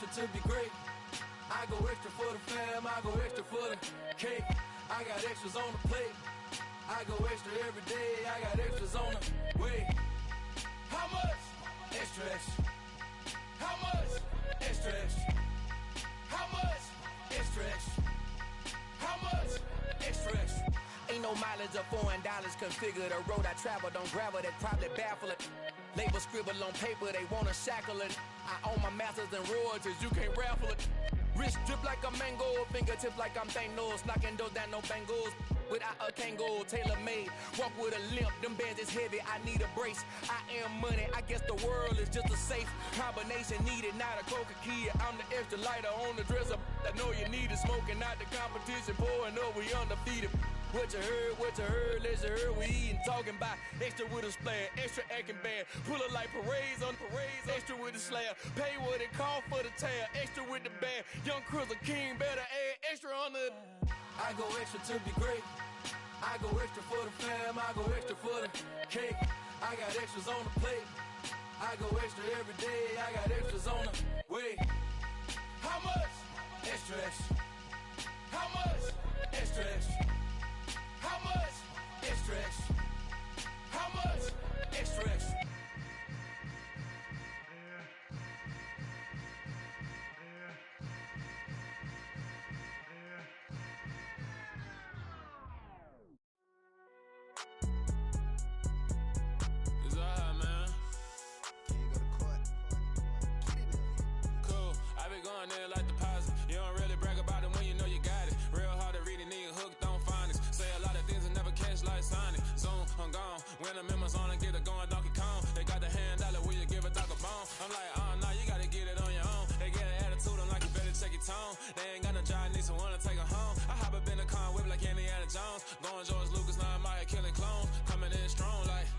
extra to be great. I go extra for the fam, I go extra for the cake. I got extras on the plate. I go extra every day, I got extras on the way. How much? Extra, extra. How much? Extra, extra. How much? Extra, extra. How much? Extra, extra. Ain't no mileage of $4 configure the road I travel. Don't gravel, that probably baffle it. Label scribble on paper, they wanna shackle it. I own my masters and royalties, you can't raffle it. Wrist drip like a mango, fingertips like I'm Thanos. Knocking those down, no bangles. Without a Kango, tailor-made. Walk with a limp, them bands is heavy, I need a brace. I am money, I guess the world is just a safe combination needed, not a coca key. I'm the extra lighter on the dresser. I know you need it, smoking out the competition, pouring up, we undefeated. What you heard, let's hear we eatin', talking about extra with a splash, extra acting band, pull it like parades on parades, extra with the slayer, pay what it call for the tail, extra with the band, young Chris a king, better add extra on the. I go extra to be great, I go extra for the fam, I go extra for the cake, I got extras on the plate, I go extra every day, I got extras on the way. How much? Extra, extra. How much? Extra, extra. How much? Extra, extra. How much? Extra, extra. It's alright, man. Cool. I be going there like deposit. You don't really brag about it when you know you got it. Real hard to read a nigga hooked on phonics. Say a lot of things and never catch like Sonic. Zoom, I'm gone. When the members on and get it going Donkey Kong. They got the hand dollar, will you give a dog a bone? I'm like, nah, you gotta get it on your own. They get an attitude, I'm like, you better check your tone. They ain't got no job, need someone to take her home. I hop up in the car, whip like Indiana Jones. Going George Lucas, now I'm out killing clones. Coming in strong like...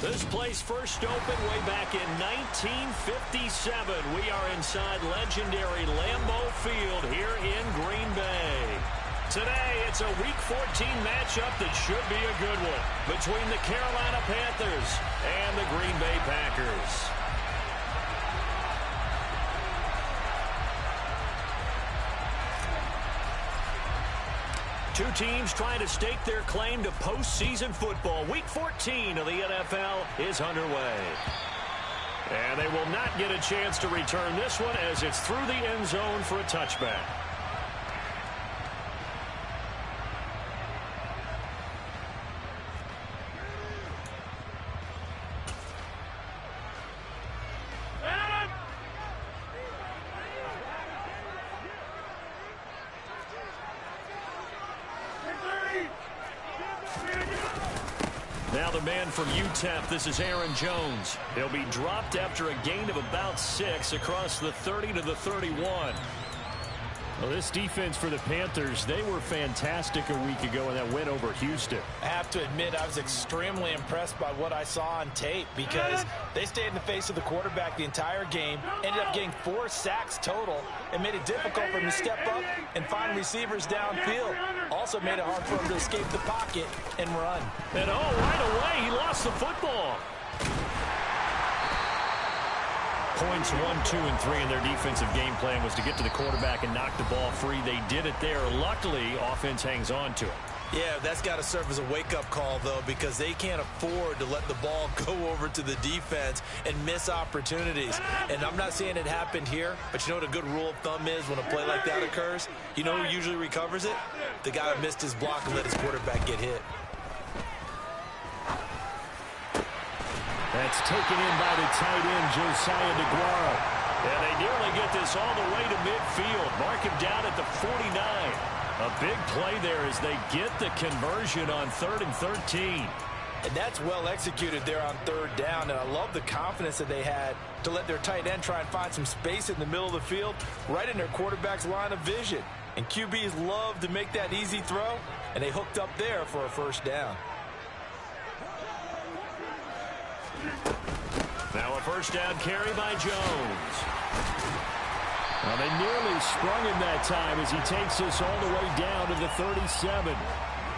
This place first opened way back in 1957. We are inside legendary Lambeau Field here in Green Bay. Today, it's a Week 14 matchup that should be a good one between the Carolina Panthers and the Green Bay Packers. Two teams trying to stake their claim to postseason football. Week 14 of the NFL is underway. And they will not get a chance to return this one as it's through the end zone for a touchback. Now the man from UTEP, this is Aaron Jones. He'll be dropped after a gain of about 6 across the 30 to the 31. Well, this defense for the Panthers, they were fantastic a week ago in that win over Houston. I have to admit, I was extremely impressed by what I saw on tape because they stayed in the face of the quarterback the entire game, ended up getting 4 sacks total, and made it difficult for him to step up and find receivers downfield. Also made it hard for him to escape the pocket and run. And right away, he lost the football. Points 1, 2, and 3 in their defensive game plan was to get to the quarterback and knock the ball free. They did it there. Luckily, offense hangs on to it. Yeah, that's got to serve as a wake-up call, though, because they can't afford to let the ball go over to the defense and miss opportunities. And I'm not saying it happened here, but you know what a good rule of thumb is when a play like that occurs? You know who usually recovers it? The guy who missed his block and let his quarterback get hit. That's taken in by the tight end, Josiah DeGuara. And they nearly get this all the way to midfield. Mark him down at the 49. A big play there as they get the conversion on 3rd and 13. And that's well executed there on 3rd down. And I love the confidence that they had to let their tight end try and find some space in the middle of the field, right in their quarterback's line of vision. And QBs love to make that easy throw, and they hooked up there for a 1st down. Now a 1st down carry by Jones. Well, they nearly sprung him that time as he takes this all the way down to the 37.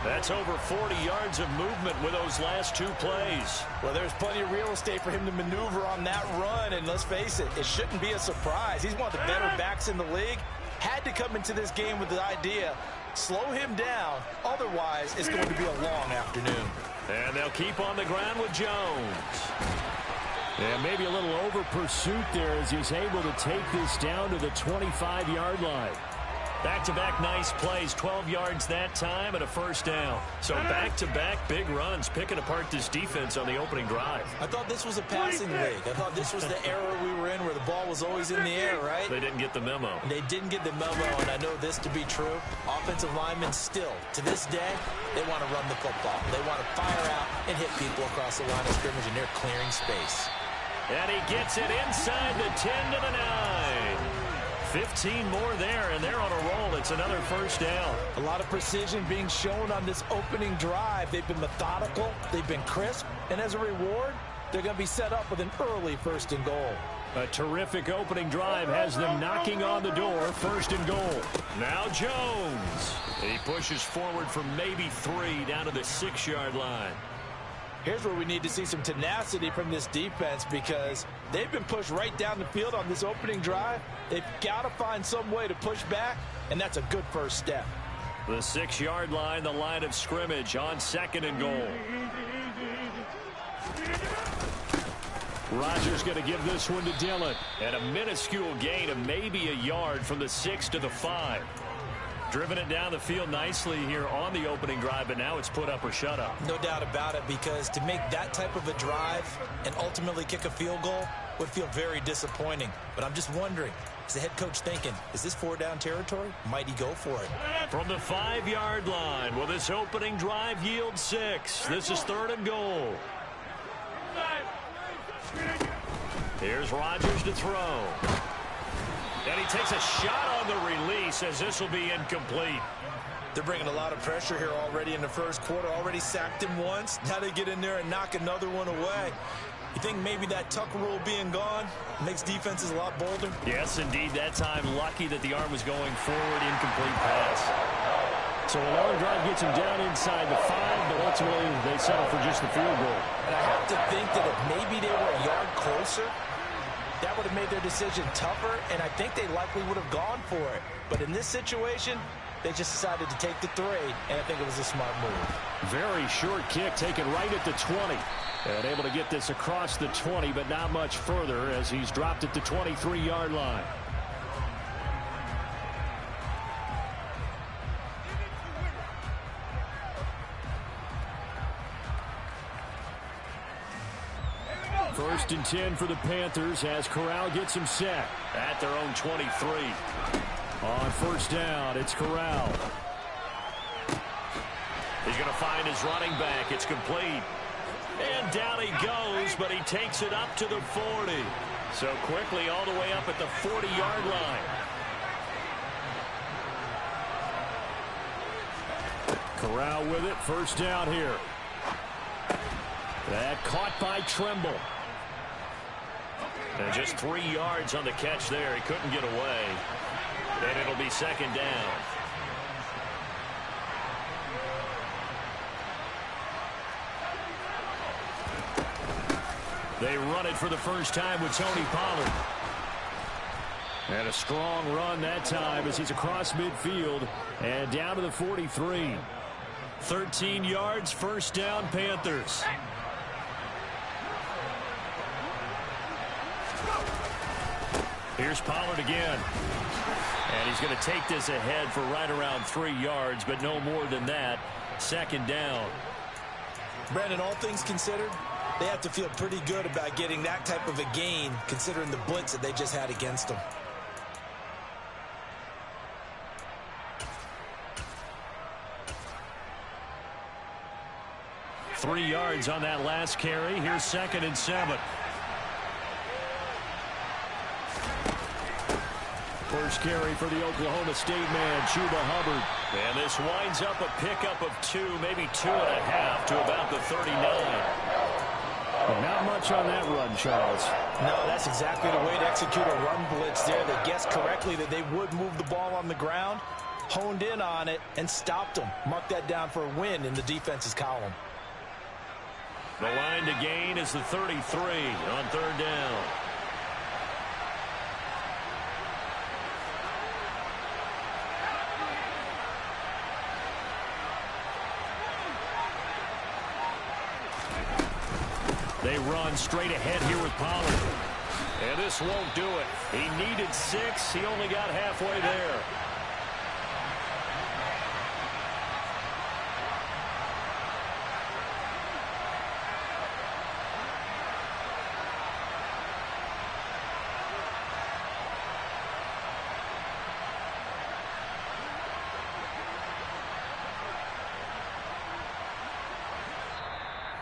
That's over 40 yards of movement with those last two plays. Well, there's plenty of real estate for him to maneuver on that run, and let's face it, it shouldn't be a surprise. He's one of the better backs in the league. Had to come into this game with the idea, slow him down, otherwise it's going to be a long afternoon. And they'll keep on the ground with Jones. And maybe a little over pursuit there as he's able to take this down to the 25-yard line. Back-to-back nice plays, 12 yards that time and a first down. So back-to-back big runs, picking apart this defense on the opening drive. I thought this was a passing league. I thought this was the era we were in where the ball was always in the air, right? They didn't get the memo. They didn't get the memo, and I know this to be true. Offensive linemen still, to this day, they want to run the football. They want to fire out and hit people across the line of scrimmage, and they're clearing space. And he gets it inside the 10 to the 9. 15 more there, and they're on a roll. It's another first down. A lot of precision being shown on this opening drive. They've been methodical. They've been crisp. And as a reward, they're going to be set up with an early first and goal. A terrific opening drive has them knocking on the door. First and goal. Now Jones. He pushes forward for maybe 3 down to the 6-yard line. Here's where we need to see some tenacity from this defense because they've been pushed right down the field on this opening drive. They've got to find some way to push back, and that's a good first step. The 6-yard line, the line of scrimmage on second and goal. Rodgers going to give this one to Dillon. And a minuscule gain of maybe a yard from the 6 to the 5. Driven it down the field nicely here on the opening drive, but now it's put up or shut up. No doubt about it, because to make that type of a drive and ultimately kick a field goal would feel very disappointing. But I'm just wondering, is the head coach thinking, is this 4-down territory? Might he go for it? From the 5-yard line, will this opening drive yield 6? This is third and goal. Here's Rodgers to throw. And he takes a shot on the release as this will be incomplete. They're bringing a lot of pressure here already in the first quarter. Already sacked him once. Now they get in there and knock another one away. You think maybe that tuck rule being gone makes defenses a lot bolder? Yes, indeed. That time lucky that the arm was going forward. Incomplete pass. So a long drive gets him down inside the 5, but ultimately they settle for just the field goal. And I have to think that if maybe they were a yard closer, that would have made their decision tougher, and I think they likely would have gone for it. But in this situation, they just decided to take the 3, and I think it was a smart move. Very short kick taken right at the 20. And able to get this across the 20, but not much further as he's dropped at the 23-yard line. First and 10 for the Panthers as Corral gets him set at their own 23. On first down, it's Corral. He's going to find his running back. It's complete. And down he goes, but he takes it up to the 40. So quickly all the way up at the 40-yard line. Corral with it. First down here. That caught by Tremble. And just 3 yards on the catch there. He couldn't get away. And it'll be second down. They run it for the first time with Tony Pollard. And a strong run that time as he's across midfield and down to the 43. 13 yards, first down, Panthers. Here's Pollard again. And he's going to take this ahead for right around 3 yards, but no more than that. Second down. Brandon, all things considered, they have to feel pretty good about getting that type of a gain, considering the blitz that they just had against them. Three yards on that last carry. Here's second and 7. First carry for the Oklahoma State man, Chuba Hubbard. And this winds up a pickup of 2, maybe 2.5 to about the 39. Not much on that run, Charles. No, that's exactly the way to execute a run blitz there. They guessed correctly that they would move the ball on the ground. honed in on it and stopped them. Mark that down for a win in the defense's column. The line to gain is the 33 on third down. They run straight ahead here with Pollard. And this won't do it. He needed 6. He only got halfway there.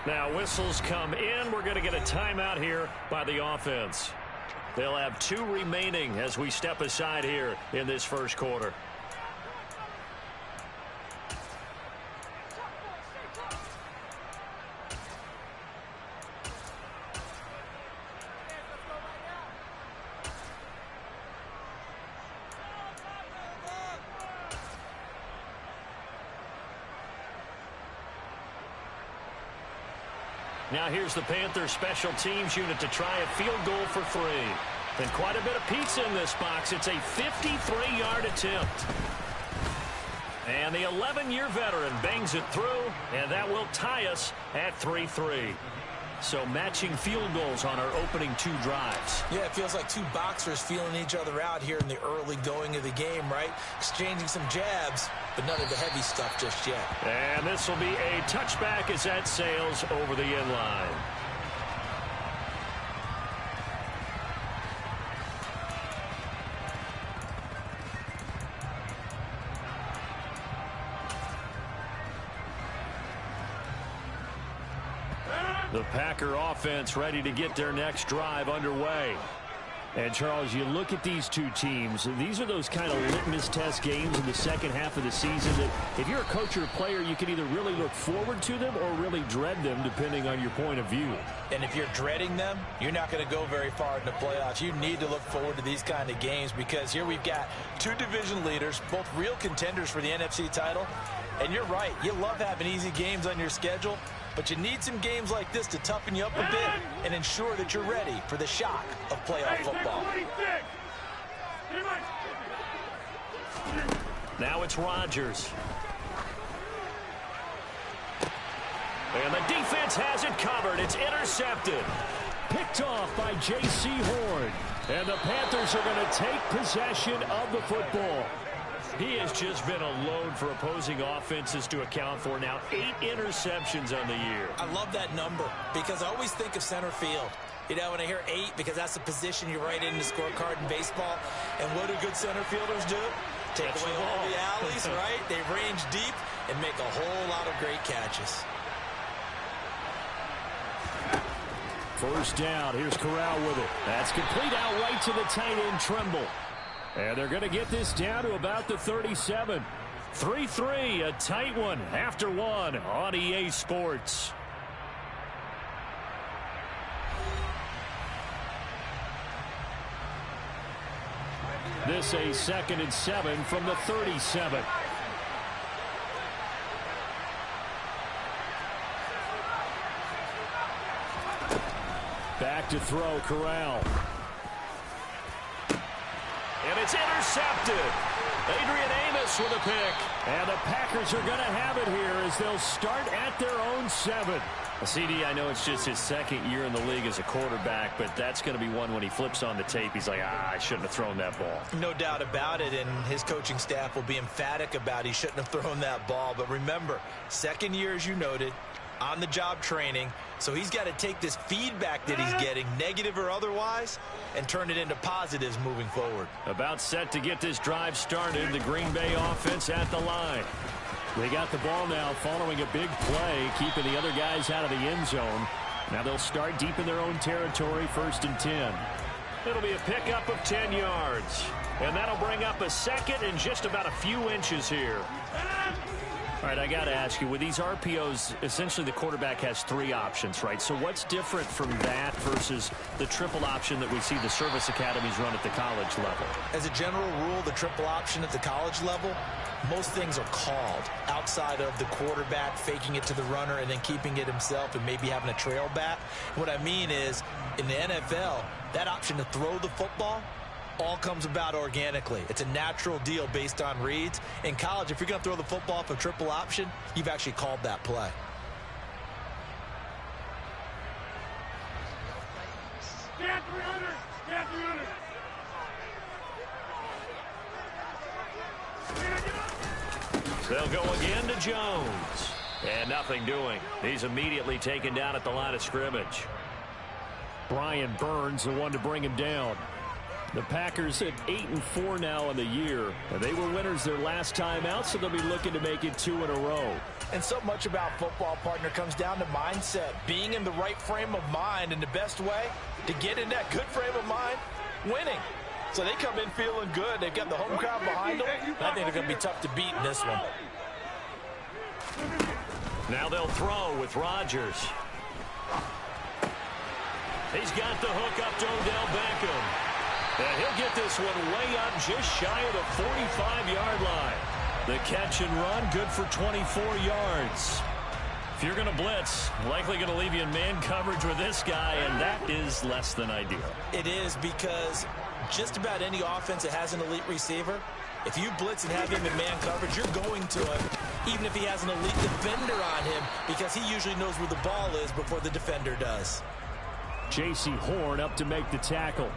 Now whistles come in. We're going to get a timeout here by the offense. They'll have 2 remaining as we step aside here in this first quarter. Now here's the Panthers special teams unit to try a field goal for 3. And quite a bit of pizza in this box. It's a 53-yard attempt. And the 11-year veteran bangs it through, and that will tie us at 3-3. So matching field goals on our opening 2 drives. Yeah, it feels like 2 boxers feeling each other out here in the early going of the game, right? Exchanging some jabs, but none of the heavy stuff just yet. And this will be a touchback as that sails over the end line. The Packer offense ready to get their next drive underway. And, Charles, you look at these 2 teams, these are those kind of litmus test games in the second half of the season that if you're a coach or a player, you can either really look forward to them or really dread them, depending on your point of view. And if you're dreading them, you're not going to go very far in the playoffs. You need to look forward to these kind of games because here we've got 2 division leaders, both real contenders for the NFC title. And you're right, you love having easy games on your schedule, but you need some games like this to toughen you up a bit and ensure that you're ready for the shock of playoff football. Now it's Rodgers. And the defense has it covered. It's intercepted. Picked off by J.C. Horn. And the Panthers are going to take possession of the football. He has just been a load for opposing offenses to account for. Now 8 interceptions on the year. I love that number because I always think of center field. You know, when I hear 8, because that's the position you write in the scorecard in baseball. And what do good center fielders do? Take away all the alleys, right? They range deep and make a whole lot of great catches. First down. Here's Corral with it. That's complete out right to the tight end, Tremble. And they're going to get this down to about the 37. 3-3, a tight one after 1 on EA Sports. This a 2nd and 7 from the 37. Back to throw, Corral. And it's intercepted. Adrian Amos with a pick. And the Packers are going to have it here as they'll start at their own 7. CD, I know it's just his 2nd year in the league as a quarterback, but that's going to be one when he flips on the tape. He's like, I shouldn't have thrown that ball. No doubt about it, and his coaching staff will be emphatic about he shouldn't have thrown that ball. But remember, 2nd year, as you noted, on-the-job training. So he's got to take this feedback that he's getting, negative or otherwise, and turn it into positives moving forward. About set to get this drive started. The Green Bay offense at the line. They got the ball now following a big play, keeping the other guys out of the end zone. Now they'll start deep in their own territory, 1st and 10. It'll be a pickup of 10 yards. And that'll bring up a 2nd and just about a few inches here. All right, I got to ask you, with these RPOs, essentially the quarterback has 3 options, right? So what's different from that versus the triple option that we see the service academies run at the college level? As a general rule, the triple option at the college level, most things are called outside of the quarterback faking it to the runner and then keeping it himself and maybe having a trail back. What I mean is, in the NFL, that option to throw the football all comes about organically. It's a natural deal based on reads. In college, if you're going to throw the football off a triple option, you've actually called that play. Stand 300! Stand 300! They'll go again to Jones. And nothing doing. He's immediately taken down at the line of scrimmage. Brian Burns, the one to bring him down. The Packers at 8-4 now in the year. And they were winners their last time out, so they'll be looking to make it 2 in a row. And so much about football, partner, comes down to mindset. Being in the right frame of mind, and the best way to get in that good frame of mind, winning. So they come in feeling good. They've got the home crowd behind them. I think they're going to be tough to beat in this one. Now they'll throw with Rodgers. He's got the hook up to Odell Beckham. And he'll get this one way up just shy of the 45-yard line. The catch and run, good for 24 yards. If you're going to blitz, likely going to leave you in man coverage with this guy, and that is less than ideal. It is, because just about any offense that has an elite receiver, if you blitz and have him in man coverage, you're going to him, even if he has an elite defender on him, because he usually knows where the ball is before the defender does. J.C. Horn up to make the tackle.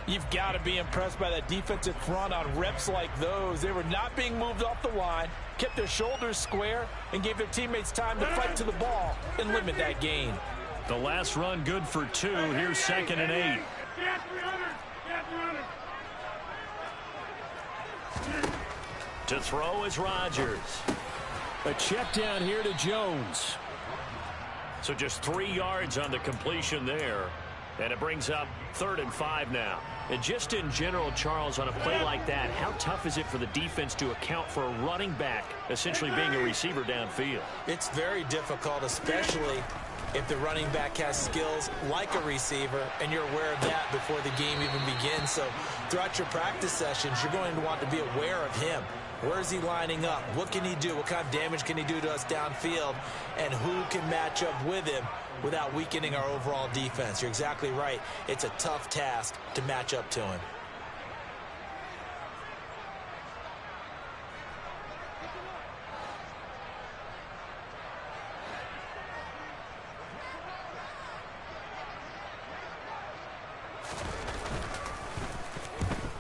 You've got to be impressed by that defensive front on reps like those. They were not being moved off the line, kept their shoulders square, and gave their teammates time to fight to the ball and limit that gain. The last run good for 2. Here's 2nd and 8. To throw is Rodgers. A check down here to Jones. So just 3 yards on the completion there. And it brings up 3rd and 5 now. And just in general, Charles, on a play like that, how tough is it for the defense to account for a running back essentially being a receiver downfield? It's very difficult, especially if the running back has skills like a receiver, and you're aware of that before the game even begins. So throughout your practice sessions, you're going to want to be aware of him. Where is he lining up? What can he do? What kind of damage can he do to us downfield? And who can match up with him without weakening our overall defense? You're exactly right. It's a tough task to match up to him.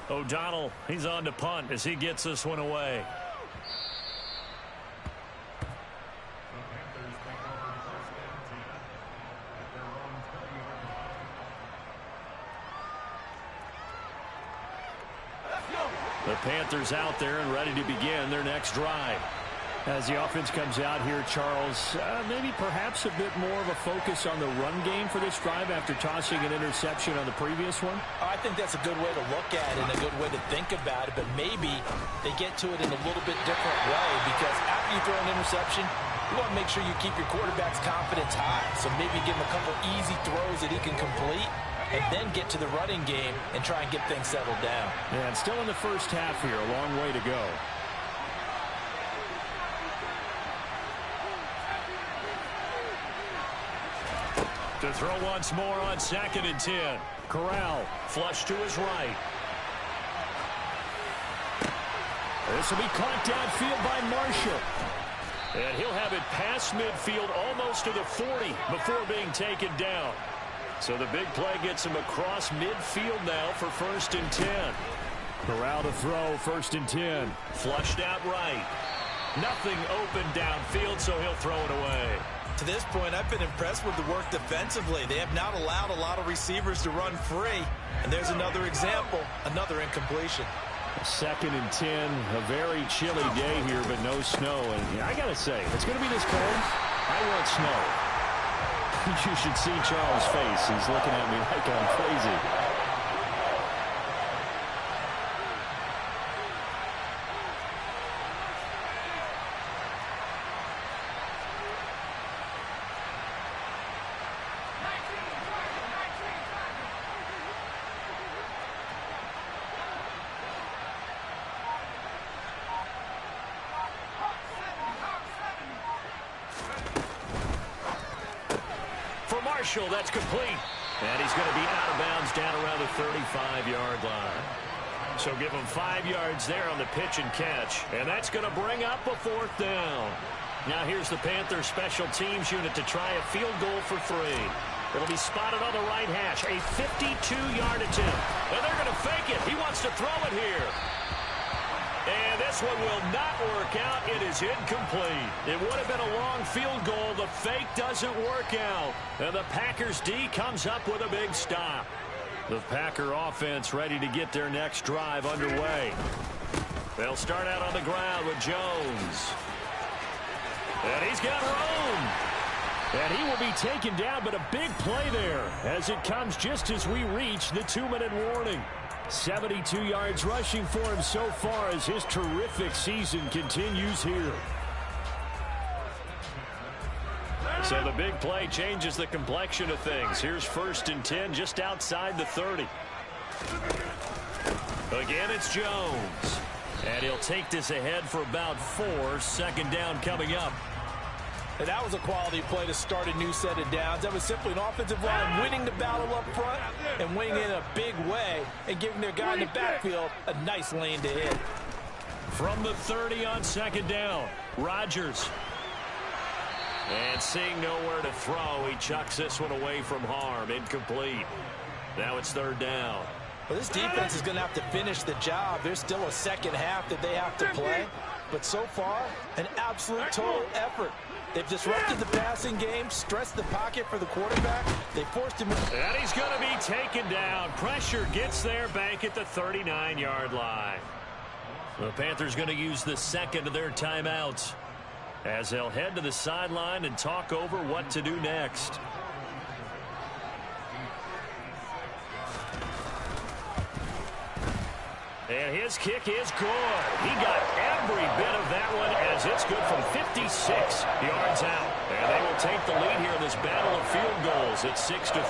O'Donnell, he's on to punt as he gets this one away. The Panthers out there and ready to begin their next drive. As the offense comes out here, Charles, maybe perhaps a bit more of a focus on the run game for this drive after tossing an interception on the previous one? I think that's a good way to look at it and a good way to think about it, but maybe they get to it in a little bit different way, because after you throw an interception, you want to make sure you keep your quarterback's confidence high. So maybe give him a couple easy throws that he can complete, and then get to the running game and try and get things settled down. Yeah, and still in the first half here, a long way to go. To throw once more on 2nd and 10. Corral, flush to his right. This will be caught downfield by Marshall. And he'll have it past midfield almost to the 40 before being taken down. So the big play gets him across midfield now for 1st and 10. Corral to throw, 1st and 10. Flushed out right. Nothing open downfield, so he'll throw it away. To this point, I've been impressed with the work defensively. They have not allowed a lot of receivers to run free. And there's another example, another incompletion. 2nd and 10, a very chilly day here, but no snow. And I got to say, if it's going to be this cold, I want snow. You should see Charles' face. He's looking at me like I'm crazy. Marshall, that's complete. And he's going to be out of bounds down around the 35-yard line. So give him 5 yards there on the pitch and catch. And that's going to bring up a 4th down. Now here's the Panthers special teams unit to try a field goal for 3. It'll be spotted on the right hash. A 52-yard attempt. And they're going to fake it. He wants to throw it here. And this one will not work out. It is incomplete. It would have been a long field goal. The fake doesn't work out. And the Packers D comes up with a big stop. The Packer offense ready to get their next drive underway. They'll start out on the ground with Jones. And he's got room. And he will be taken down, but a big play there as it comes just as we reach the 2-minute warning. 72 yards rushing for him so far as his terrific season continues here. So the big play changes the complexion of things. Here's 1st and 10 just outside the 30. Again, it's Jones. And he'll take this ahead for about 4. 2nd down coming up. And that was a quality play to start a new set of downs. That was simply an offensive line winning the battle up front and winning in a big way and giving their guy in the backfield a nice lane to hit. From the 30 on 2nd down, Rodgers. And seeing nowhere to throw, he chucks this one away from harm. Incomplete. Now it's 3rd down. Well, this defense is going to have to finish the job. There's still a second half that they have to play. But so far, an absolute total effort. They've disrupted the passing game, stressed the pocket for the quarterback. They forced him. And he's going to be taken down. Pressure gets there back at the 39-yard line. The Panthers going to use the 2nd of their timeouts as they'll head to the sideline and talk over what to do next. And his kick is good. He got every bit of that one as it's good from 56 yards out. And they will take the lead here in this battle of field goals at 6-3.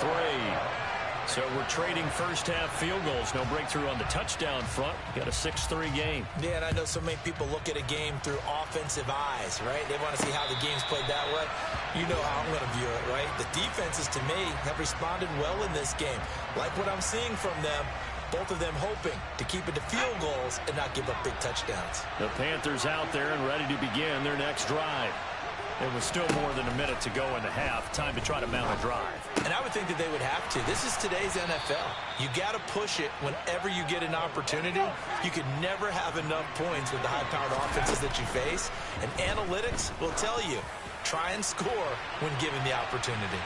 So we're trading first half field goals. No breakthrough on the touchdown front. Got a 6-3 game. Yeah, and I know so many people look at a game through offensive eyes, right? They want to see how the game's played that way. You know how I'm going to view it, right? The defenses, to me, have responded well in this game. Like what I'm seeing from them. Both of them hoping to keep it to field goals and not give up big touchdowns. The Panthers out there and ready to begin their next drive. It was still more than a minute to go in the half. Time to try to mount a drive. And I would think that they would have to. This is today's NFL. You got to push it whenever you get an opportunity. You could never have enough points with the high-powered offenses that you face. And analytics will tell you, try and score when given the opportunity.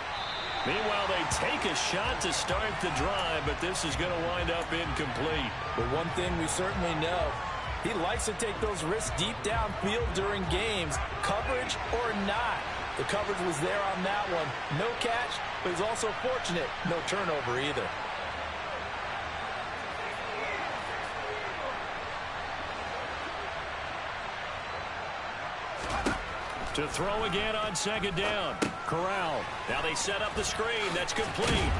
Meanwhile, they take a shot to start the drive, but this is going to wind up incomplete. But one thing we certainly know, he likes to take those risks deep downfield during games, coverage or not. The coverage was there on that one. No catch, but he's also fortunate. No turnover either. To throw again on 2nd down. Corral. Now they set up the screen. That's complete.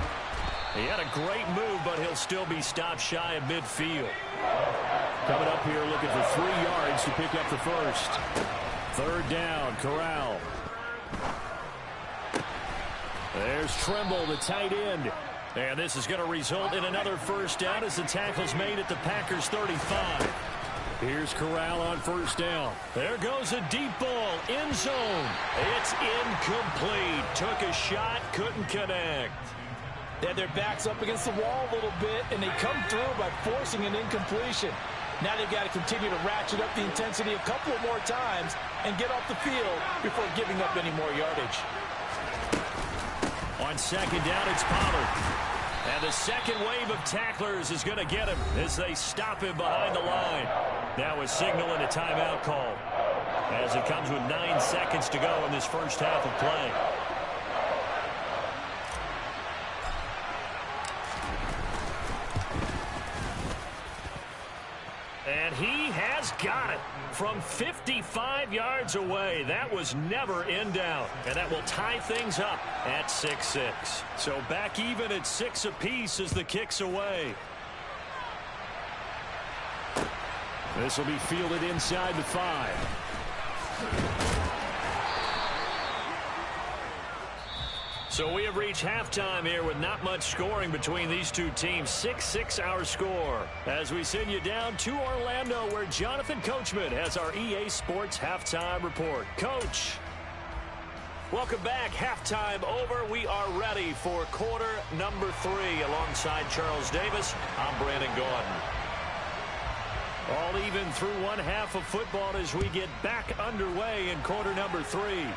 He had a great move, but he'll still be stopped shy of midfield. Coming up here looking for 3 yards to pick up the first. 3rd down, Corral. There's Trimble, the tight end. And this is going to result in another first down as the tackle's made at the Packers' 35. Here's Corral on 1st down. There goes a deep ball, end zone. It's incomplete. Took a shot, couldn't connect. They had their backs up against the wall a little bit, and they come through by forcing an incompletion. Now they've got to continue to ratchet up the intensity a couple of more times and get off the field before giving up any more yardage. On 2nd down, it's Pollard. And the second wave of tacklers is going to get him as they stop him behind the line. Now a signal and a timeout call as it comes with 9 seconds to go in this first half of play. And he has got it from 55 yards away. That was never in doubt. And that will tie things up at 6-6. So back even at 6 apiece as the kick's away. This will be fielded inside the 5. So we have reached halftime here with not much scoring between these two teams. 6-6 our score. As we send you down to Orlando, where Jonathan Coachman has our EA Sports halftime report. Coach. Welcome back. Halftime over. We are ready for quarter number 3. Alongside Charles Davis, I'm Brandon Gordon. All even through one half of football as we get back underway in quarter number 3.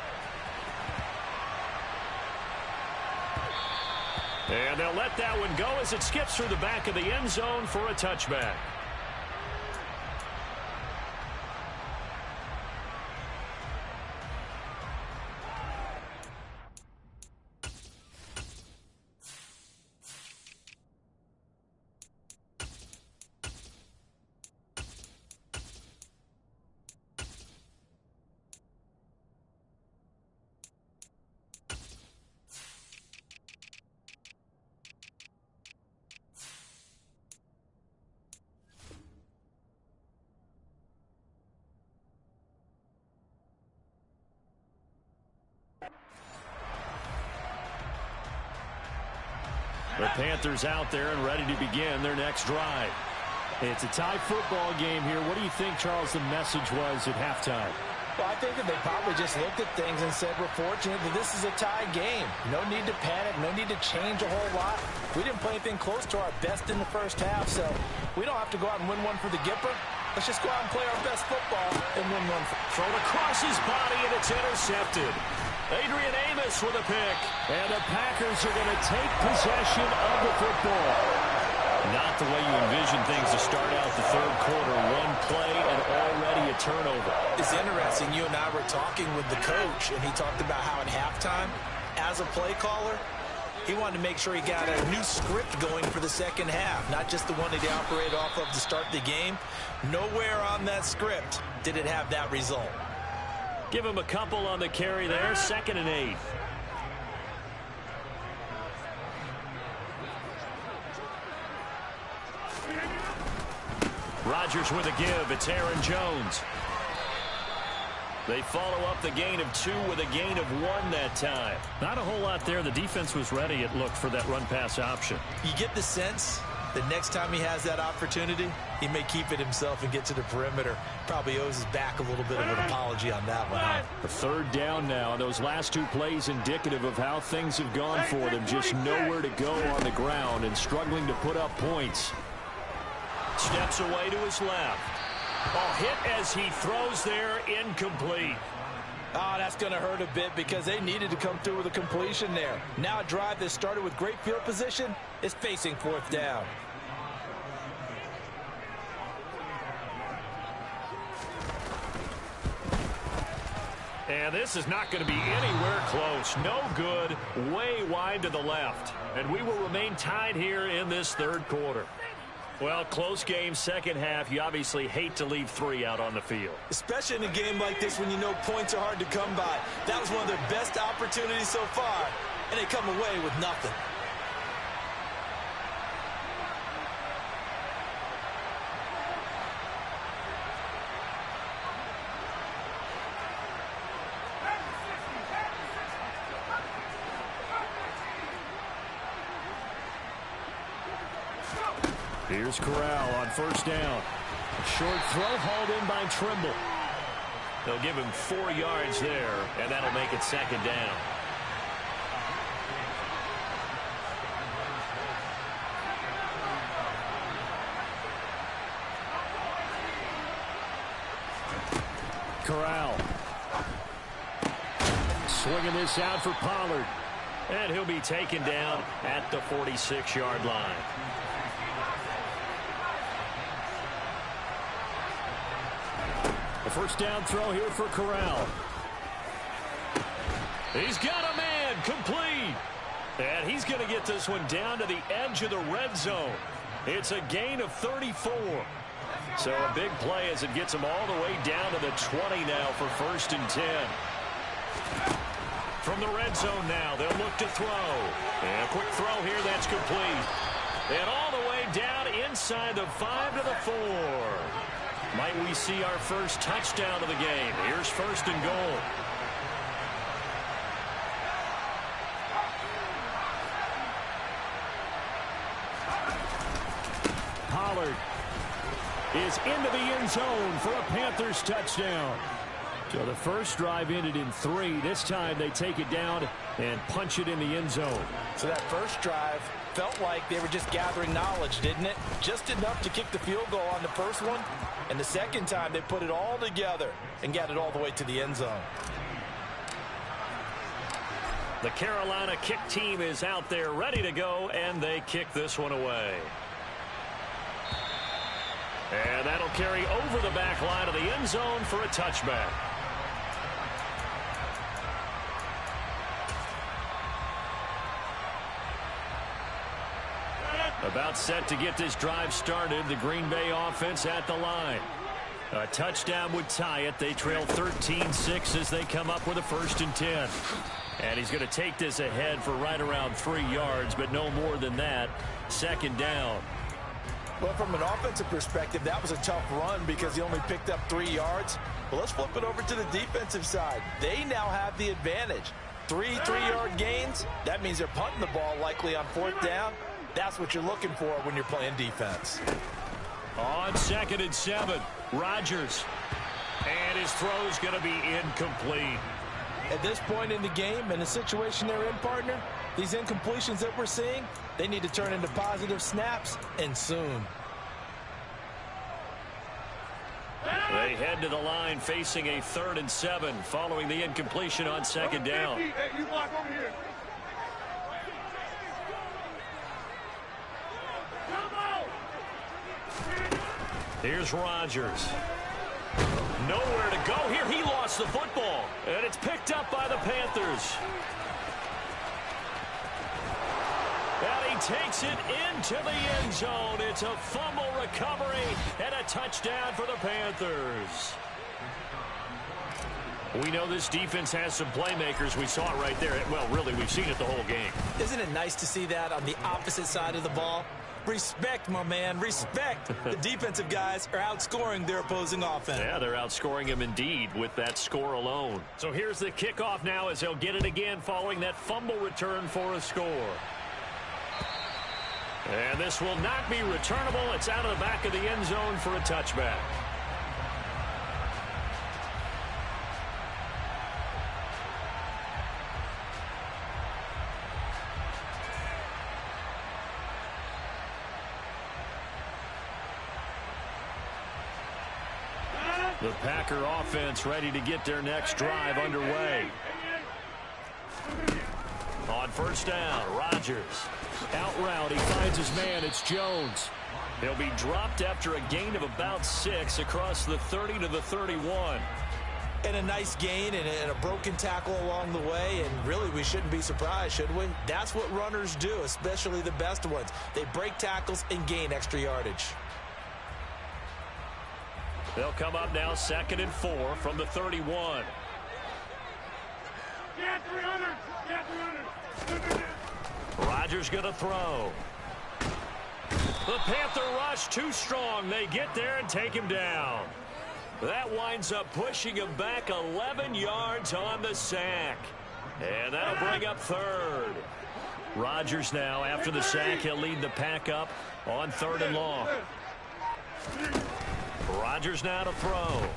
And they'll let that one go as it skips through the back of the end zone for a touchback. The Panthers out there and ready to begin their next drive. It's a tie football game here. What do you think, Charles, the message was at halftime? Well, I think that they probably just looked at things and said, we're fortunate that this is a tie game. No need to panic, no need to change a whole lot. We didn't play anything close to our best in the first half, so we don't have to go out and win one for the Gipper. Let's just go out and play our best football and win one. Thrown across his body, and it's intercepted. Adrian Amos with a pick. And the Packers are going to take possession of the football. Not the way you envision things to start out the third quarter. One play and already a turnover. It's interesting. You and I were talking with the coach, and he talked about how at halftime, as a play caller, he wanted to make sure he got a new script going for the second half, not just the one that he operated off of to start the game. Nowhere on that script did it have that result. Give him a couple on the carry there. 2nd and 8. Rodgers with a give. It's Aaron Jones. They follow up the gain of 2 with a gain of 1 that time. Not a whole lot there. The defense was ready, it looked, for that run-pass option. You get the sense that next time he has that opportunity, he may keep it himself and get to the perimeter. Probably owes his back a little bit of an apology on that one. A 3rd down now. Those last 2 plays indicative of how things have gone for them. Just nowhere to go on the ground and struggling to put up points. Steps away to his left. Oh, hit as he throws there, incomplete. Oh, that's going to hurt a bit because they needed to come through with a completion there. Now a drive that started with great field position is facing 4th down. And this is not going to be anywhere close. No good, way wide to the left. And we will remain tied here in this 3rd quarter. Well, close game, second half. You obviously hate to leave 3 out on the field. Especially in a game like this when you know points are hard to come by. That was one of their best opportunities so far, and they come away with nothing. Here's Corral on 1st down. Short throw hauled in by Trimble. They'll give him 4 yards there, and that'll make it 2nd down. Corral. Swinging this out for Pollard. And he'll be taken down at the 46-yard line. The 1st down throw here for Corral. He's got a man, complete. And he's going to get this one down to the edge of the red zone. It's a gain of 34. So a big play as it gets him all the way down to the 20 now for 1st and 10. From the red zone now, they'll look to throw. And a quick throw here, that's complete. And all the way down inside the 5 to the 4. Might we see our first touchdown of the game? Here's 1st and goal. is into the end zone for a Panthers touchdown. So the first drive ended in 3. This time they take it down and punch it in the end zone. So that first drive felt like they were just gathering knowledge, didn't it? Just enough to kick the field goal on the first one. And the second time they put it all together and got it all the way to the end zone. The Carolina kick team is out there ready to go, and they kick this one away. And that'll carry over the back line of the end zone for a touchback. About set to get this drive started. The Green Bay offense at the line. A touchdown would tie it. They trail 13-6 as they come up with a 1st and 10. And he's going to take this ahead for right around 3 yards, but no more than that. 2nd down. Well, from an offensive perspective, that was a tough run because he only picked up 3 yards. Well, let's flip it over to the defensive side. They now have the advantage. 3 3-yard gains. That means they're punting the ball likely on 4th down. That's what you're looking for when you're playing defense. On 2nd and 7, Rodgers. And his throw's going to be incomplete. At this point in the game, in the situation they're in, partner, these incompletions that we're seeing, they need to turn into positive snaps, and soon. They head to the line facing a 3rd and 7 following the incompletion on 2nd down. Hey, you block over here. Here's Rodgers. Nowhere to go here. He lost the football, and it's picked up by the Panthers. And he takes it into the end zone. It's a fumble recovery and a touchdown for the Panthers. We know this defense has some playmakers. We saw it right there. Well, really, we've seen it the whole game. Isn't it nice to see that on the opposite side of the ball? Respect, my man, respect. The defensive guys are outscoring their opposing offense. Yeah, they're outscoring him indeed with that score alone. So here's the kickoff now as they'll get it again following that fumble return for a score. And this will not be returnable. It's out of the back of the end zone for a touchback. The Packer offense ready to get their next drive underway. On 1st down, Rodgers. Out route, he finds his man. It's Jones. He'll be dropped after a gain of about 6 across the 30 to the 31. And a nice gain and a broken tackle along the way. And really, we shouldn't be surprised, should we? That's what runners do, especially the best ones. They break tackles and gain extra yardage. They'll come up now 2nd and 4 from the 31. Get 300. Get 300. Rodgers going to throw. The Panther rush too strong. They get there and take him down. That winds up pushing him back 11 yards on the sack. And that'll bring up 3rd. Rodgers now, after the sack, he'll lead the pack up on 3rd and long. Rodgers now to throw.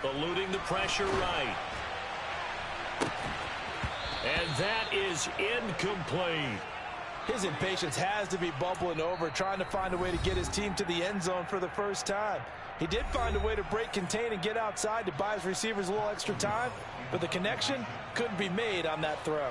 Eluding the pressure right. And that is incomplete. His impatience has to be bubbling over, trying to find a way to get his team to the end zone for the first time. He did find a way to break contain and get outside to buy his receivers a little extra time, but the connection couldn't be made on that throw.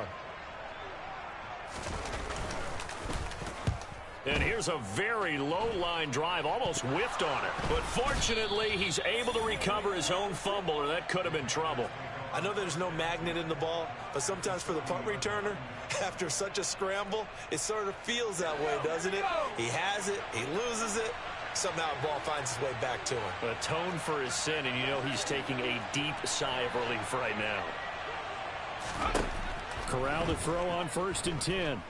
And here's a very low-line drive, almost whiffed on it. But fortunately, he's able to recover his own fumble, or that could have been trouble. I know there's no magnet in the ball, but sometimes for the punt returner, after such a scramble, it sort of feels that way, doesn't it? He has it, he loses it, somehow the ball finds its way back to him. Atone for his sin, and you know he's taking a deep sigh of relief right now. Corral to throw on 1st and 10.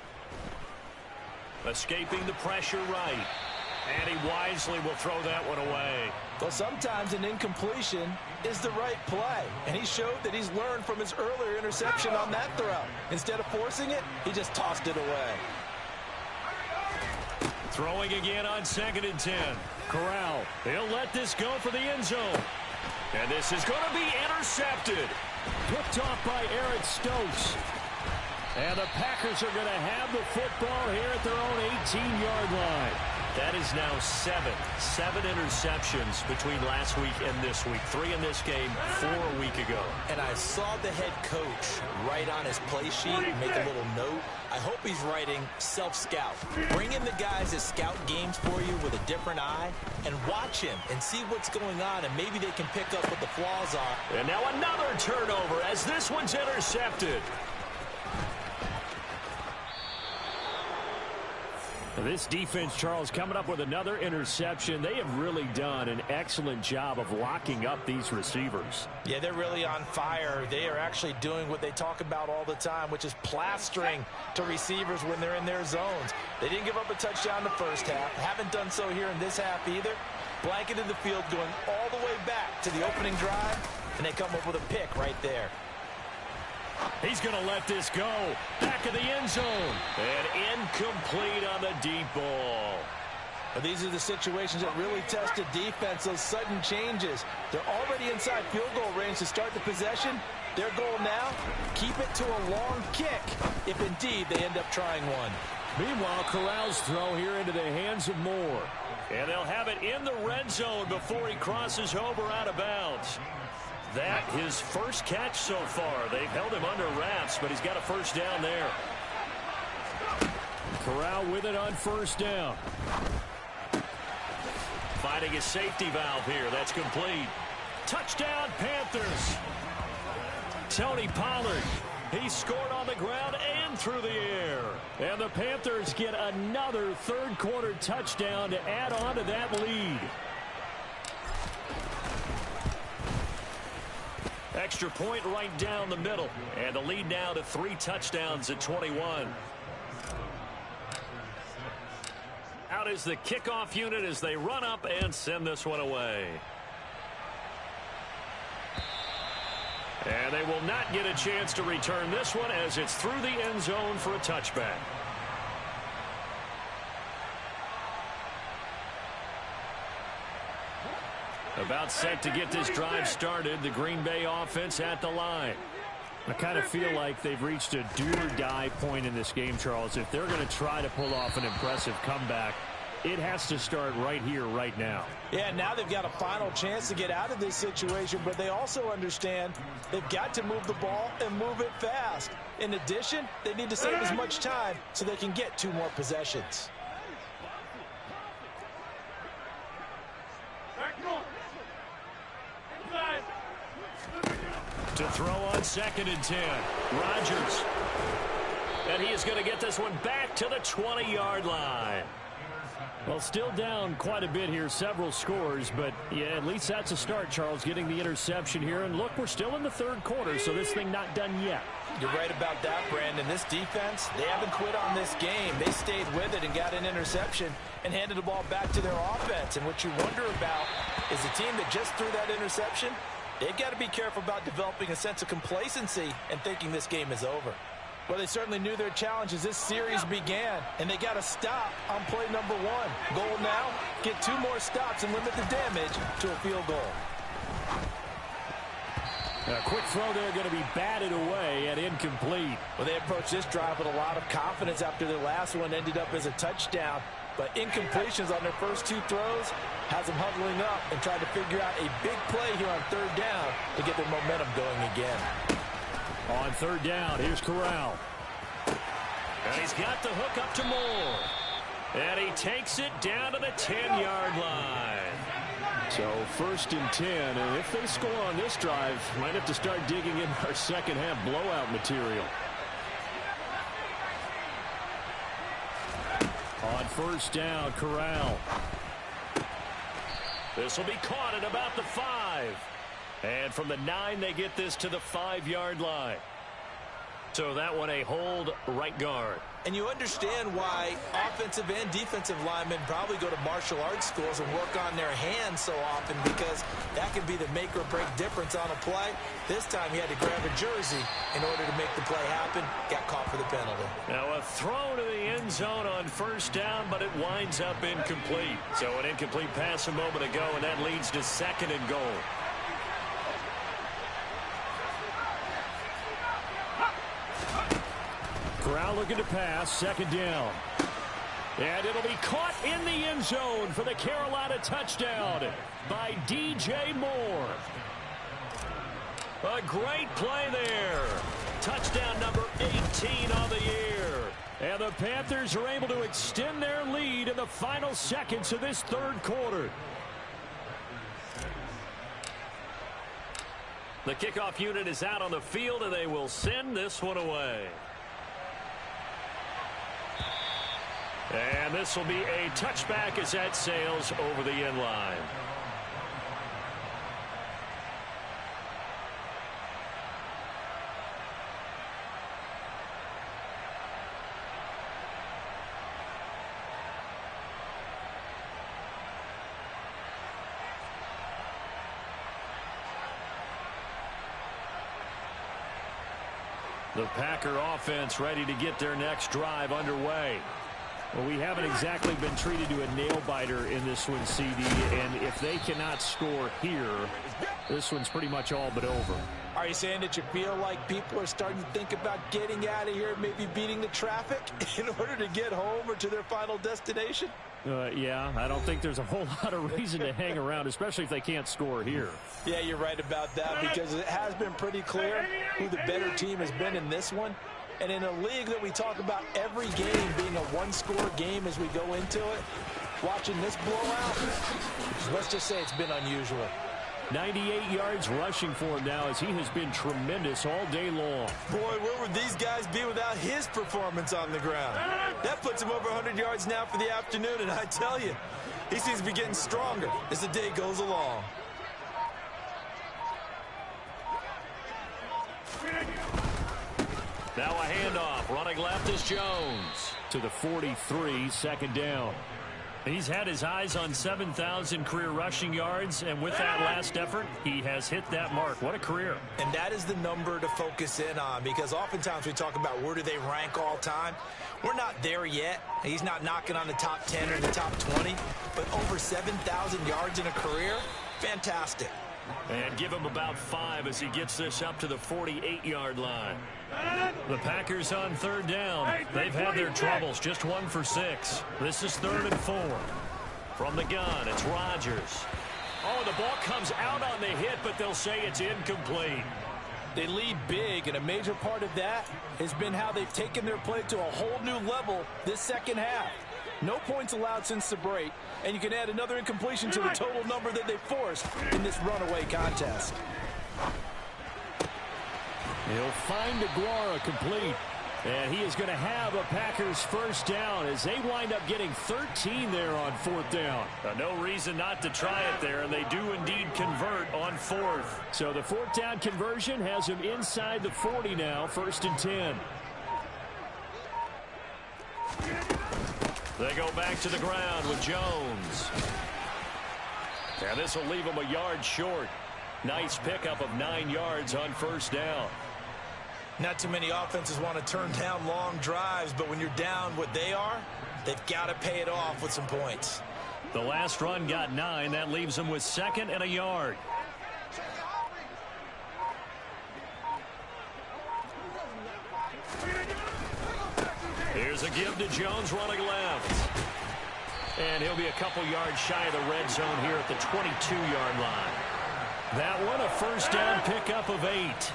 Escaping the pressure right. And he wisely will throw that one away. Well, sometimes an incompletion is the right play. And he showed that he's learned from his earlier interception on that throw. Instead of forcing it, he just tossed it away. Throwing again on 2nd and 10. Corral, he'll let this go for the end zone. And this is going to be intercepted. Picked off by Eric Stokes. And the Packers are going to have the football here at their own 18-yard line. That is now 7 interceptions between last week and this week. 3 in this game, 4 a week ago. And I saw the head coach write on his play sheet, make a little note. I hope he's writing self-scout. Bring in the guys that scout games for you with a different eye and watch him and see what's going on, and maybe they can pick up what the flaws are. And now another turnover as this one's intercepted. This defense, Charles, coming up with another interception. They have really done an excellent job of locking up these receivers. Yeah, they're really on fire. They are actually doing what they talk about all the time, which is plastering to receivers when they're in their zones. They didn't give up a touchdown in the first half. Haven't done so here in this half either. Blanketed the field going all the way back to the opening drive, and they come up with a pick right there. He's going to let this go. Back of the end zone. And incomplete on the deep ball. Well, these are the situations that really test a defense, those sudden changes. They're already inside field goal range to start the possession. Their goal now, keep it to a long kick, if indeed they end up trying one. Meanwhile, Corral's throw here into the hands of Moore. And they'll have it in the red zone before he crosses over out of bounds. That his first catch so far. They've held him under wraps, but he's got a first down there. Corral with it on first down. Finding his safety valve here. That's complete. Touchdown, Panthers. Tony Pollard. He scored on the ground and through the air. And the Panthers get another third-quarter touchdown to add on to that lead. Extra point right down the middle. And the lead now to 3 touchdowns at 21. Out is the kickoff unit as they run up and send this one away. And they will not get a chance to return this one as it's through the end zone for a touchback. About set to get this drive started. The Green Bay offense at the line. I kind of feel like they've reached a do-or-die point in this game, Charles. If they're going to try to pull off an impressive comeback, it has to start right here, right now. Yeah, now they've got a final chance to get out of this situation, but they also understand they've got to move the ball and move it fast. In addition, they need to save as much time so they can get 2 more possessions. To throw on 2nd and 10. Rodgers. And he is going to get this one back to the 20-yard line. Well, still down quite a bit here, several scores, but yeah, at least that's a start, Charles, getting the interception here. And look, we're still in the third quarter, so this thing not done yet. You're right about that, Brandon. This defense, they haven't quit on this game. They stayed with it and got an interception and handed the ball back to their offense. And what you wonder about is the team that just threw that interception, they've got to be careful about developing a sense of complacency and thinking this game is over. Well, they certainly knew their challenge as this series began, and they got to stop on play number 1. Goal now, get 2 more stops and limit the damage to a field goal. A quick throw there going to be batted away and incomplete. Well, they approached this drive with a lot of confidence after their last one ended up as a touchdown. But incompletions on their first 2 throws has them huddling up and trying to figure out a big play here on 3rd down to get their momentum going again. On 3rd down, here's Corral. And he's got the hook up to Moore. And he takes it down to the 10-yard line. So 1st and 10, and if they score on this drive, might have to start digging in our second half blowout material. On 1st down, Corral. This will be caught at about the 5. And from the 9, they get this to the 5-yard line. So that one a hold right guard. And you understand why offensive and defensive linemen probably go to martial arts schools and work on their hands so often, because that can be the make or break difference on a play. This time he had to grab a jersey in order to make the play happen. Got caught for the penalty. Now a throw to the end zone on first down, but it winds up incomplete. So an incomplete pass a moment ago, and that leads to 2nd and goal. Corral looking to pass, 2nd down. And it'll be caught in the end zone for the Carolina touchdown by DJ Moore. A great play there. Touchdown number 18 on the year. And the Panthers are able to extend their lead in the final seconds of this 3rd quarter. The kickoff unit is out on the field, and they will send this one away. And this will be a touchback as that sails over the end line. The Packer offense ready to get their next drive underway. Well, we haven't exactly been treated to a nail-biter in this one, CD, and if they cannot score here, this one's pretty much all but over. Are you saying that you feel like people are starting to think about getting out of here, maybe beating the traffic in order to get home or to their final destination? Yeah, I don't think there's a whole lot of reason to hang around, especially if they can't score here. Yeah, you're right about that, because it has been pretty clear who the better team has been in this one. And in a league that we talk about every game being a one-score game as we go into it, watching this blowout, let's just say it's been unusual. 98 yards rushing for him now, as he has been tremendous all day long. Boy, where would these guys be without his performance on the ground? That puts him over 100 yards now for the afternoon, and I tell you, he seems to be getting stronger as the day goes along. Now a handoff. Running left is Jones. To the 43, 2nd down. He's had his eyes on 7,000 career rushing yards, and with that last effort, he has hit that mark. What a career. And that is the number to focus in on, because oftentimes we talk about where do they rank all time. We're not there yet. He's not knocking on the top 10 or the top 20, but over 7,000 yards in a career, fantastic. And give him about 5 as he gets this up to the 48-yard line. The Packers on 3rd down. They've had their troubles, just 1 for 6. This is 3rd and 4. From the gun, it's Rodgers. Oh, the ball comes out on the hit, but they'll say it's incomplete. They lead big, and a major part of that has been how they've taken their play to a whole new level this second half. No points allowed since the break, and you can add another incompletion to the total number that they forced in this runaway contest. He'll find Aguara complete, and he is going to have a Packers 1st down as they wind up getting 13 there on 4th down. No reason not to try it there, and they do indeed convert on 4th. So the 4th down conversion has him inside the 40 now, 1st and 10. They go back to the ground with Jones. And this will leave him a yard short. Nice pickup of 9 yards on 1st down. Not too many offenses want to turn down long drives, but when you're down what they are, they've got to pay it off with some points. The last run got 9. That leaves them with 2nd and a yard. Here's a give to Jones running left. And he'll be a couple yards shy of the red zone here at the 22-yard line. That one a 1st down pickup of 8.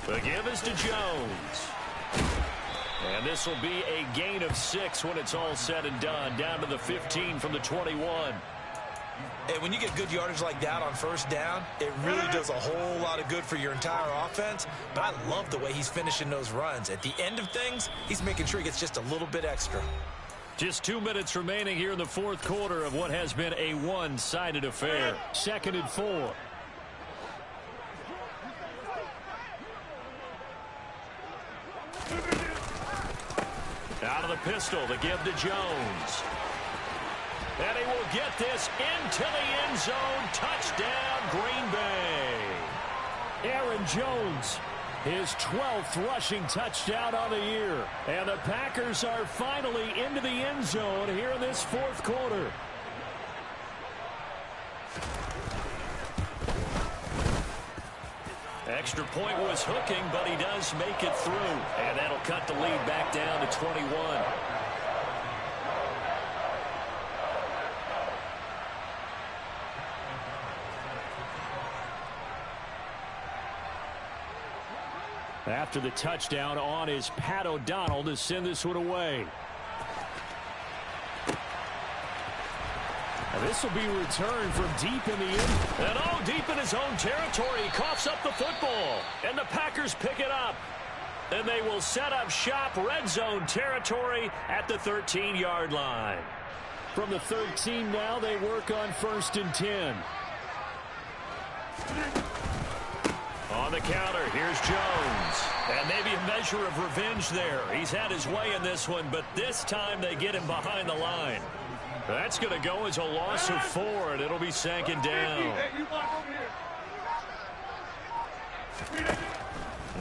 The give is to Jones. And this will be a gain of 6 when it's all said and done. Down to the 15 from the 21. And when you get good yardage like that on 1st down, it really does a whole lot of good for your entire offense. But I love the way he's finishing those runs. At the end of things, he's making sure he gets just a little bit extra. Just 2 minutes remaining here in the fourth quarter of what has been a one-sided affair. 2nd and 4. Out of the pistol, the give to Jones. And he will get this into the end zone. Touchdown, Green Bay. Aaron Jones, his 12th rushing touchdown on the year. And the Packers are finally into the end zone here in this fourth quarter. Extra point was hooking, but he does make it through. And that'll cut the lead back down to 21. After the touchdown on is Pat O'Donnell to send this one away. And this will be returned from deep in the end. And deep in his own territory. He coughs up the football. And the Packers pick it up. And they will set up shop, red zone territory at the 13-yard line. From the 13 now, they work on 1st and 10. On the counter, here's Jones. And maybe a measure of revenge there. He's had his way in this one, but this time they get him behind the line. That's going to go as a loss of 4, and it'll be 2nd down.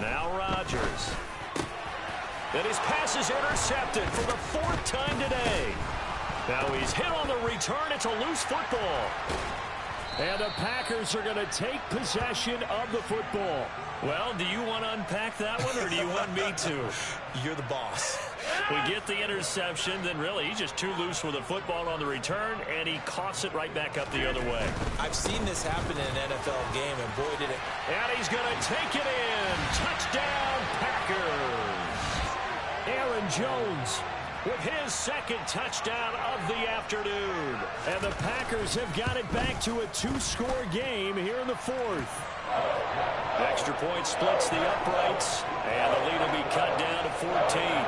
Now Rodgers. And his pass is intercepted for the 4th time today. Now he's hit on the return. It's a loose football. And the Packers are going to take possession of the football. Well, do you want to unpack that one, or do you want me to? You're the boss. We get the interception, then really he's just too loose with the football on the return, and he coughs it right back up the other way. I've seen this happen in an NFL game, and boy, did it. And he's going to take it in. Touchdown, Packers. Aaron Jones with his 2nd touchdown of the afternoon. And the Packers have got it back to a 2-score game here in the 4th. Extra point splits the uprights, and the lead will be cut down to 14.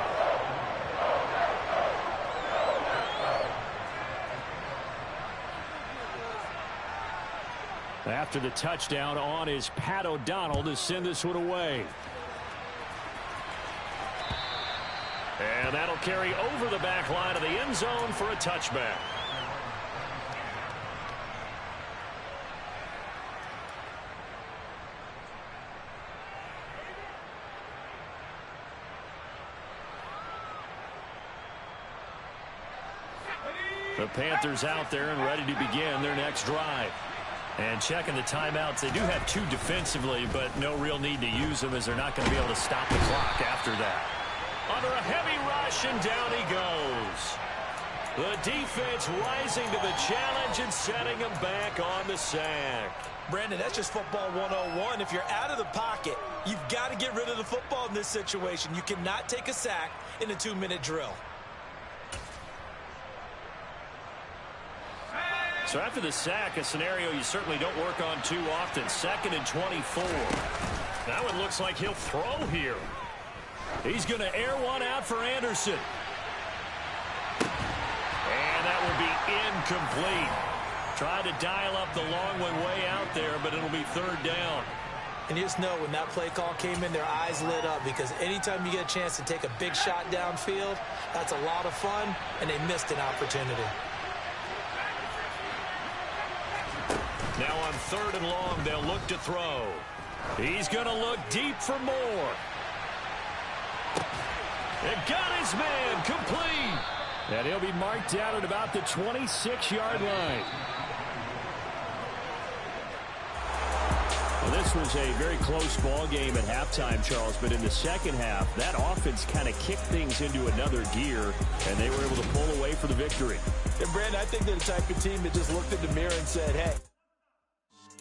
After the touchdown on is Pat O'Donnell to send this one away. And that'll carry over the back line of the end zone for a touchback. The Panthers out there and ready to begin their next drive. And checking the timeouts, they do have 2 defensively, but no real need to use them as they're not going to be able to stop the clock after that. Under a heavy rush, and down he goes. The defense rising to the challenge and setting him back on the sack. Brandon, that's just football 101. If you're out of the pocket, you've got to get rid of the football in this situation. You cannot take a sack in a 2-minute drill. So after the sack, a scenario you certainly don't work on too often. 2nd and 24. That one looks like he'll throw here. He's going to air one out for Anderson. And that will be incomplete. Tried to dial up the long one way out there, but it'll be 3rd down. And you just know when that play call came in, their eyes lit up, because anytime you get a chance to take a big shot downfield, that's a lot of fun, and they missed an opportunity. Now on 3rd and long, they'll look to throw. He's going to look deep for more. And got his man complete. And he'll be marked down at about the 26-yard line. Well, this was a very close ball game at halftime, Charles, but in the second half, that offense kind of kicked things into another gear, and they were able to pull away for the victory. And, Brandon, I think they're the type of team that just looked in the mirror and said, hey,